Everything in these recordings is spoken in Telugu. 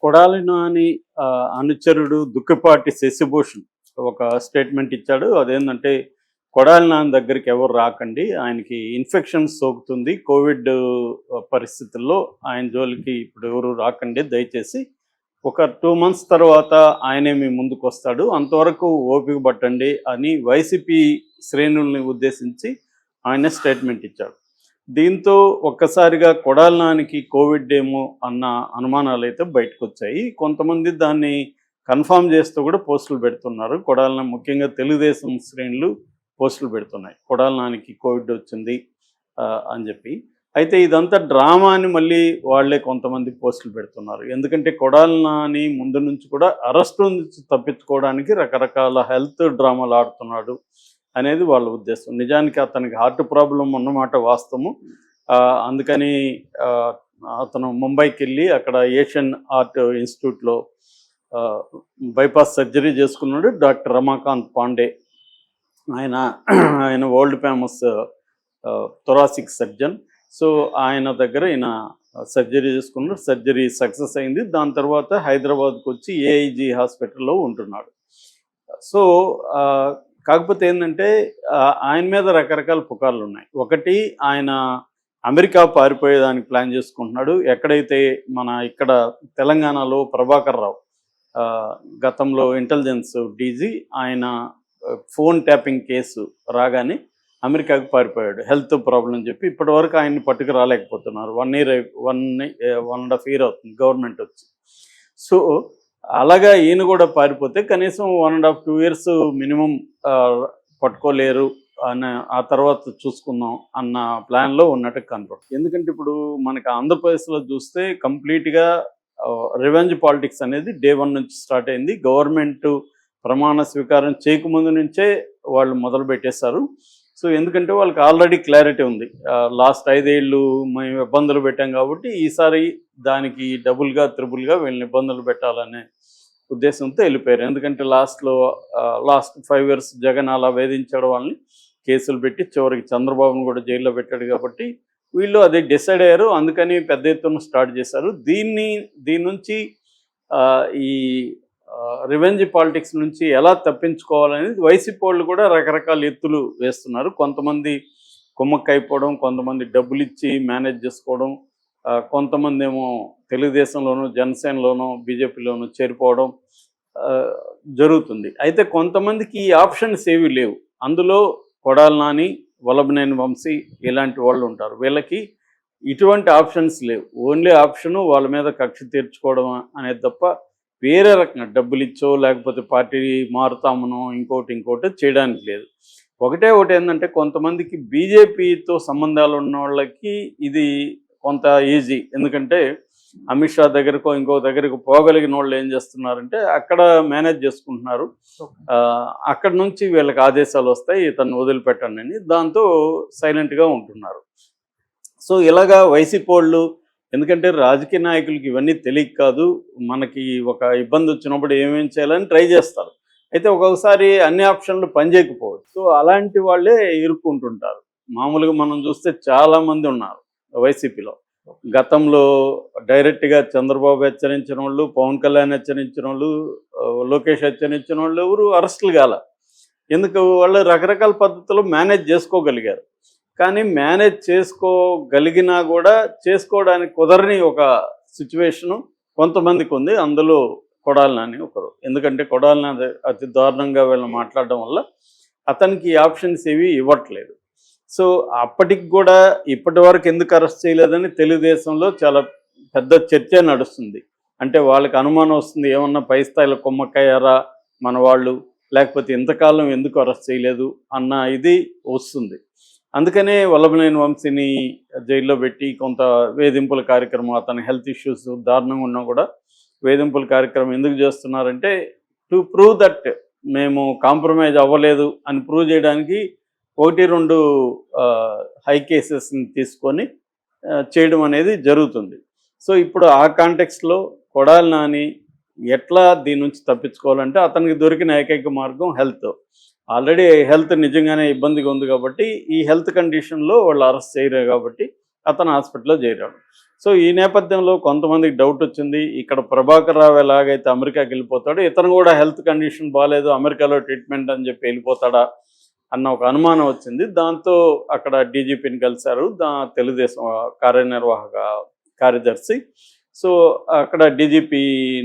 కొడాలి నాని అనుచరుడు దుక్కిపాటి శశిభూషణ్ ఒక స్టేట్మెంట్ ఇచ్చాడు. అదేంటంటే కొడాలి నాని దగ్గరికి ఎవరు రాకండి, ఆయనకి ఇన్ఫెక్షన్ సోకుతుంది, కోవిడ్ పరిస్థితుల్లో ఆయన జోలికి ఇప్పుడు ఎవరు రాకండి దయచేసి, ఒక 2 months తర్వాత ఆయనే మీ ముందుకు వస్తాడు, అంతవరకు ఓపిక పట్టండి అని వైసీపీ శ్రేణుల్ని ఉద్దేశించి ఆయన స్టేట్మెంట్ ఇచ్చాడు. దీంతో ఒక్కసారిగా కొడాలి నానికి కోవిడ్ ఏమో అన్న అనుమానాలు అయితే బయటకు వచ్చాయి. కొంతమంది దాన్ని కన్ఫామ్ చేస్తూ కూడా పోస్టులు పెడుతున్నారు. కొడాలి నాని ముఖ్యంగా తెలుగుదేశం శ్రేణులు పోస్టులు పెడుతున్నాయి, కొడాలి నానికి కోవిడ్ వచ్చింది అని చెప్పి. అయితే ఇదంతా డ్రామా అని మళ్ళీ వాళ్ళే కొంతమంది పోస్టులు పెడుతున్నారు. ఎందుకంటే కొడాలి నాని ముందు నుంచి కూడా అరెస్టు నుంచి తప్పించుకోవడానికి రకరకాల హెల్త్ డ్రామాలు ఆడుతున్నాడు అనేది వాళ్ళ ఉద్దేశం. నిజానికి అతనికి హార్ట్ ప్రాబ్లం ఉన్నమాట వాస్తవము. అందుకని అతను ముంబైకి వెళ్ళి అక్కడ ఏషియన్ ఆర్ట్ ఇన్స్టిట్యూట్లో బైపాస్ సర్జరీ చేసుకున్నాడు. డాక్టర్ రమాకాంత్ పాండే ఆయన world famous thoracic surgeon. So ఆయన దగ్గర ఈయన సర్జరీ చేసుకున్నాడు. సర్జరీ సక్సెస్ అయింది. దాని తర్వాత హైదరాబాద్కి వచ్చి ఏఐజీ హాస్పిటల్లో ఉంటున్నాడు. సో కాకపోతే ఏంటంటే ఆయన మీద రకరకాల పుకార్లు ఉన్నాయి. ఒకటి, ఆయన అమెరికా పారిపోయేదానికి ప్లాన్ చేసుకుంటున్నాడు. ఎక్కడైతే మన ఇక్కడ తెలంగాణలో ప్రభాకర్ రావు గతంలో ఇంటెలిజెన్స్ డీజీ, ఆయన ఫోన్ ట్యాపింగ్ కేసు రాగానే అమెరికాకు పారిపోయాడు హెల్త్ ప్రాబ్లం అని చెప్పి. ఇప్పటి వరకు ఆయన్ని పట్టుకు రాలేకపోతున్నారు. 1.5 year అవుతుంది గవర్నమెంట్ వచ్చి. సో అలాగా ఈయన కూడా పారిపోతే కనీసం 1.5-2 years మినిమం పట్టుకోలేరు అని, ఆ తర్వాత చూసుకుందాం అన్న ప్లాన్లో ఉన్నట్టు కనపడుతుంది. ఎందుకంటే ఇప్పుడు మనకి ఆంధ్రప్రదేశ్లో చూస్తే కంప్లీట్గా రివెంజ్ పాలిటిక్స్ అనేది Day 1 నుంచి స్టార్ట్ అయింది. గవర్నమెంట్ ప్రమాణ స్వీకారం చేయకముందు నుంచే వాళ్ళు మొదలు పెట్టేశారు. సో ఎందుకంటే వాళ్ళకి ఆల్రెడీ క్లారిటీ ఉంది, లాస్ట్ 5 ఏళ్ళు మేము ఇబ్బందులు పెట్టాం కాబట్టి ఈసారి దానికి డబుల్గా త్రిబుల్గా వీళ్ళని ఇబ్బందులు పెట్టాలనే ఉద్దేశంతో వెళ్ళిపోయారు. ఎందుకంటే లాస్ట్ 5 years జగన్ అలా వేధించడం వాళ్ళని కేసులు పెట్టి చివరికి చంద్రబాబును కూడా జైల్లో పెట్టాడు కాబట్టి వీళ్ళు అది డిసైడ్ అయ్యారు. అందుకని పెద్ద ఎత్తున స్టార్ట్ చేశారు. దీని నుంచి ఈ రివెంజ్ పాలిటిక్స్ నుంచి ఎలా తప్పించుకోవాలనేది వైసీపీ వాళ్ళు కూడా రకరకాల ఎత్తులు వేస్తున్నారు. కొంతమంది కుమ్మక్కైపోవడం, కొంతమంది డబ్బులు ఇచ్చి మేనేజ్ చేసుకోవడం, కొంతమంది ఏమో తెలుగుదేశంలోనూ జనసేనలోనూ బీజేపీలోనూ చేరిపోవడం జరుగుతుంది. అయితే కొంతమందికి ఈ ఆప్షన్స్ ఏవి లేవు. అందులో కొడాలి నాని, వల్లభనేని వంశీ ఇలాంటి వాళ్ళు ఉంటారు. వీళ్ళకి ఇటువంటి ఆప్షన్స్ లేవు. ఓన్లీ ఆప్షను వాళ్ళ మీద కక్ష తీర్చుకోవడం అనేది తప్ప వేరే రకంగా డబ్బులు ఇచ్చో లేకపోతే పార్టీ మారుతామనో ఇంకోటి చేయడానికి లేదు. ఒకటి ఏంటంటే కొంతమందికి బీజేపీతో సంబంధాలు ఉన్న వాళ్ళకి ఇది కొంత ఈజీ. ఎందుకంటే అమిత్ షా దగ్గరకో ఇంకో దగ్గరకు పోగలిగిన వాళ్ళు ఏం చేస్తున్నారంటే అక్కడ మేనేజ్ చేసుకుంటున్నారు. అక్కడ నుంచి వీళ్ళకి ఆదేశాలు వస్తాయి, ఇతన్ని వదిలిపెట్టండి అని. దాంతో సైలెంట్గా ఉంటున్నారు. సో ఇలాగా వైసీపీ వాళ్ళు, ఎందుకంటే రాజకీయ నాయకులకి ఇవన్నీ తెలియక కాదు, మనకి ఒక ఇబ్బంది వచ్చినప్పుడు ఏమేం చేయాలని ట్రై చేస్తారు. అయితే ఒక్కొక్కసారి అన్ని ఆప్షన్లు పనిచేయకపోవచ్చు. సో అలాంటి వాళ్ళే ఇరుక్కుంటుంటారు. మామూలుగా మనం చూస్తే చాలామంది ఉన్నారు వైసీపీలో. గతంలో డైరెక్ట్గా చంద్రబాబు హెచ్చరించిన వాళ్ళు, పవన్ కళ్యాణ్ హెచ్చరించిన వాళ్ళు, లోకేష్ హెచ్చరించిన వాళ్ళు ఎవరు అరెస్టులు కాల. ఎందుకు? వాళ్ళు రకరకాల పద్ధతుల్లో మేనేజ్ చేసుకోగలిగారు. కానీ మేనేజ్ చేసుకోగలిగినా కూడా చేసుకోవడానికి కుదరని ఒక సిచ్యువేషను కొంతమందికి ఉంది. అందులో కొడాలి నాని ఒకరు. ఎందుకంటే కొడాలి నాని అతి దారుణంగా వీళ్ళని మాట్లాడడం వల్ల అతనికి ఆప్షన్స్ ఏవి ఇవ్వట్లేదు. సో అప్పటికి కూడా ఇప్పటి వరకు ఎందుకు అరెస్ట్ చేయలేదని తెలుగుదేశంలో చాలా పెద్ద చర్చ నడుస్తుంది. అంటే వాళ్ళకి అనుమానం వస్తుంది, ఏమన్నా పై స్థాయిలో కొమ్మక్కయ్యారా మన వాళ్ళు, లేకపోతే ఇంతకాలం ఎందుకు అరెస్ట్ చేయలేదు అన్న ఇది వస్తుంది. అందుకనే వల్లభనేని వంశీని జైల్లో పెట్టి కొంత వేధింపుల కార్యక్రమం, అతని హెల్త్ ఇష్యూస్ దారుణంగా ఉన్నా కూడా వేధింపుల కార్యక్రమం ఎందుకు చేస్తున్నారంటే టు ప్రూవ్ దట్ మేము కాంప్రమైజ్ అవ్వలేదు అని ప్రూవ్ చేయడానికి 1-2 హై కేసెస్ని తీసుకొని చేయడం అనేది జరుగుతుంది. సో ఇప్పుడు ఆ కాంటెక్స్లో కొడాలి నాని ఎట్లా దీని నుంచి తప్పించుకోవాలంటే అతనికి దొరికిన ఏకైక మార్గం హెల్త్. ఆల్రెడీ హెల్త్ నిజంగానే ఇబ్బందిగా ఉంది కాబట్టి ఈ హెల్త్ కండిషన్లో వాళ్ళు అరెస్ట్ చేయరు కాబట్టి అతను హాస్పిటల్లో చేరాడు. సో ఈ నేపథ్యంలో కొంతమందికి డౌట్ వచ్చింది, ఇక్కడ ప్రభాకర్ రావు ఎలాగైతే అమెరికాకి వెళ్ళిపోతాడో ఇతను కూడా హెల్త్ కండిషన్ బాగాలేదు అమెరికాలో ట్రీట్మెంట్ అని చెప్పి వెళ్ళిపోతాడా అన్న ఒక అనుమానం వచ్చింది. దాంతో అక్కడ డీజీపీని కలిశారు తెలుగుదేశం కార్యనిర్వాహక కార్యదర్శి. సో అక్కడ డీజీపీ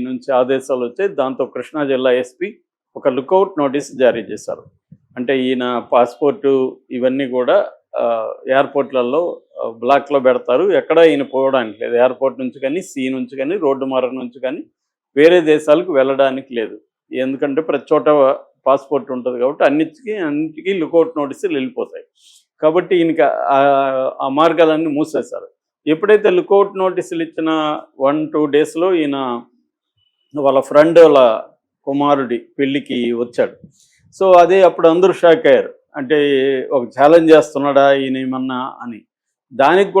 నుంచి ఆదేశాలు వచ్చాయి. దాంతో కృష్ణా జిల్లా ఎస్పీ ఒక లుకౌట్ నోటీస్ జారీ చేశారు. అంటే ఈయన పాస్పోర్టు ఇవన్నీ కూడా ఎయిర్పోర్ట్లలో బ్లాక్లో పెడతారు, ఎక్కడ ఈయన పోవడానికి లేదు. ఎయిర్పోర్ట్ నుంచి కానీ, సీ నుంచి కానీ, రోడ్డు మార్గం నుంచి కానీ వేరే దేశాలకు వెళ్ళడానికి లేదు. ఎందుకంటే ప్రతి చోట పాస్పోర్ట్ ఉంటుంది కాబట్టి అన్నిటికీ లుకౌట్ నోటీసులు వెళ్ళిపోతాయి. కాబట్టి ఈయనకి ఆ మార్గాలన్నీ మూసేశారు. ఎప్పుడైతే లుకౌట్ నోటీసులు ఇచ్చిన 1-2 డేస్లో ఈయన వాళ్ళ ఫ్రెండ్ వాళ్ళ కుమారుడి పెళ్ళికి వచ్చాడు. సో అదే అప్పుడు అందరూ షాక్ అయ్యారు. అంటే ఒక ఛాలెంజ్ చేస్తున్నాడా ఈయన ఏమన్నా అని. దానికి